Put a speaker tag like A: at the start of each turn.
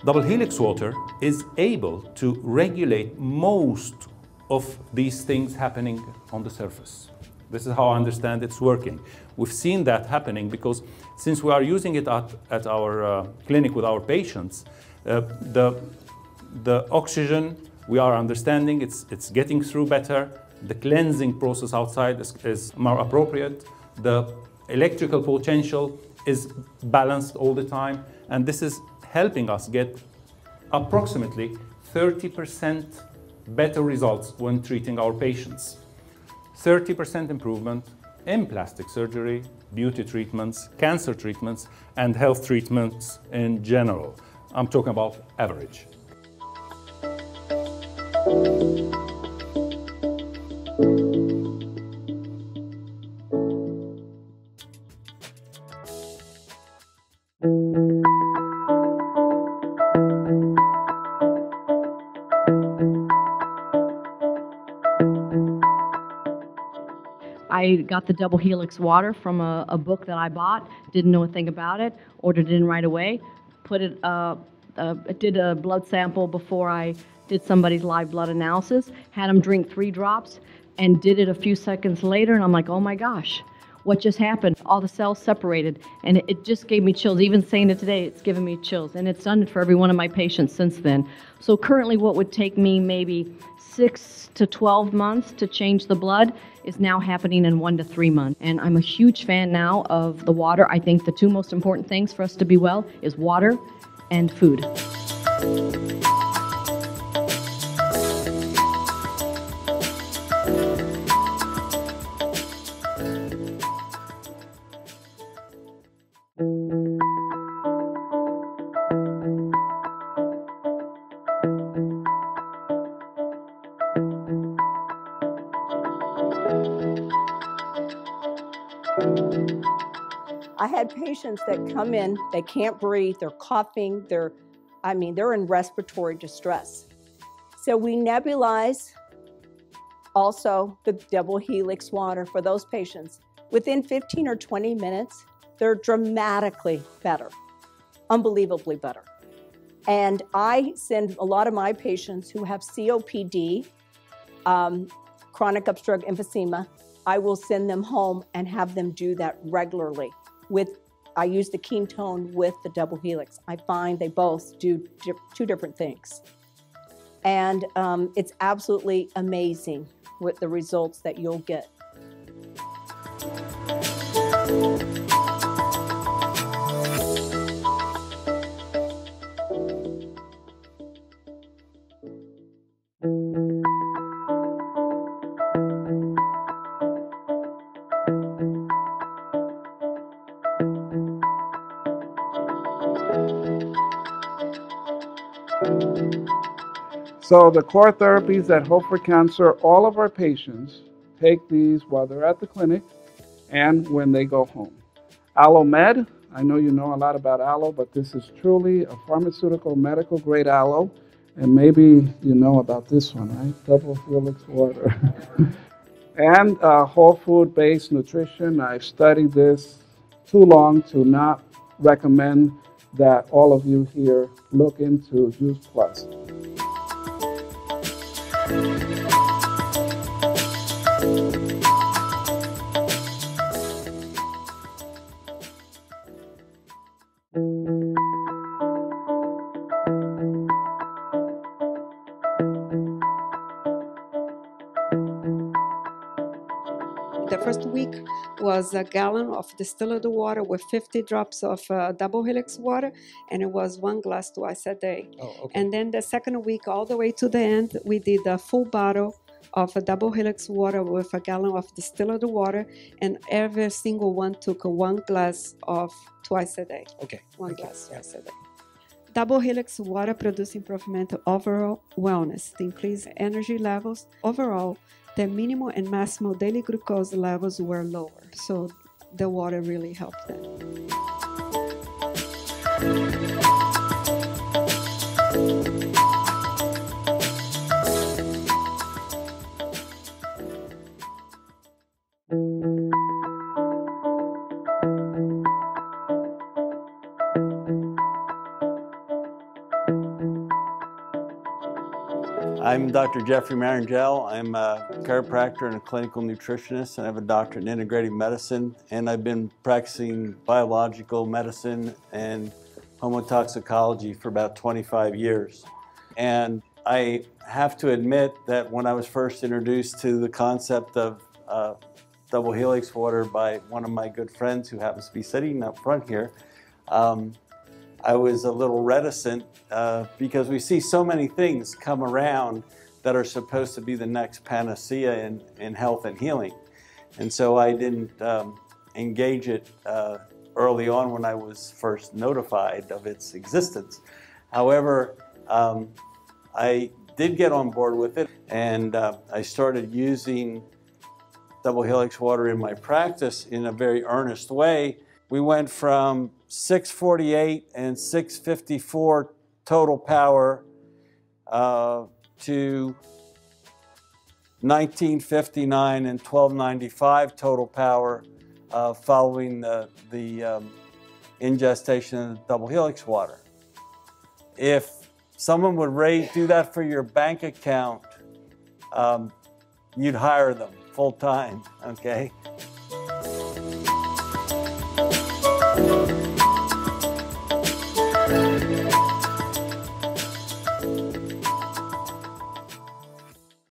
A: Double helix water is able to regulate most of these things happening on the surface. This is how I understand it's working. We've seen that happening because since we are using it at our clinic with our patients, the oxygen we are understanding it's getting through better. The cleansing process outside is more appropriate. The electrical potential is balanced all the time, and this is helping us get approximately 30% better results when treating our patients. 30% improvement in plastic surgery, beauty treatments, cancer treatments, and health treatments in general. I'm talking about average.
B: I got the double helix water from a book that I bought, didn't know a thing about it, ordered it in right away, did a blood sample before I did somebody's live blood analysis, had them drink 3 drops, and did it a few seconds later, and I'm like, oh my gosh, what just happened? All the cells separated, and it just gave me chills. Even saying it today, it's given me chills, and it's done it for every one of my patients since then. So currently what would take me maybe 6 to 12 months to change the blood is now happening in 1 to 3 months. And I'm a huge fan now of the water. I think the 2 most important things for us to be well is water and food.
C: I had patients that come in, they can't breathe, they're coughing, they're in respiratory distress. So we nebulize also the double helix water for those patients. Within 15 or 20 minutes, they're dramatically better, unbelievably better. And I send a lot of my patients who have COPD, chronic obstructive emphysema, I will send them home and have them do that regularly. I use the ketone with the double helix. I find they both do 2 different things. And it's absolutely amazing with the results that you'll get.
D: So the core therapies at Hope for Cancer, all of our patients take these while they're at the clinic and when they go home. AlloMed, I know you know a lot about aloe, but this is truly a pharmaceutical medical grade aloe. And maybe you know about this one, right? Double helix water. And whole food based nutrition. I've studied this too long to not recommend that all of you here look into Use Plus.
E: The first week was a gallon of distilled water with 50 drops of double helix water, and it was 1 glass twice a day.
F: Oh, okay.
E: And then the second week, all the way to the end, we did a full bottle of a double helix water with a gallon of distilled water, and every single one took 1 glass of twice a day.
F: Okay.
E: One glass twice a day. Double helix water produces improvement overall wellness, to increase energy levels. Overall, the minimal and maximal daily glucose levels were lower, so the water really helped them.
F: I'm Dr. Jeffrey Marangel. I'm a chiropractor and a clinical nutritionist, and I have a doctorate in integrative medicine, and I've been practicing biological medicine and homotoxicology for about 25 years. And I have to admit that when I was first introduced to the concept of double helix water by one of my good friends who happens to be sitting up front here, I was a little reticent because we see so many things come around that are supposed to be the next panacea in health and healing. And so I didn't engage it early on when I was first notified of its existence. However, I did get on board with it, and I started using double helix water in my practice in a very earnest way. We went from 648 and 654 total power to 1959 and 1295 total power following the ingestion of double helix water. If someone would do that for your bank account, you'd hire them full time, okay?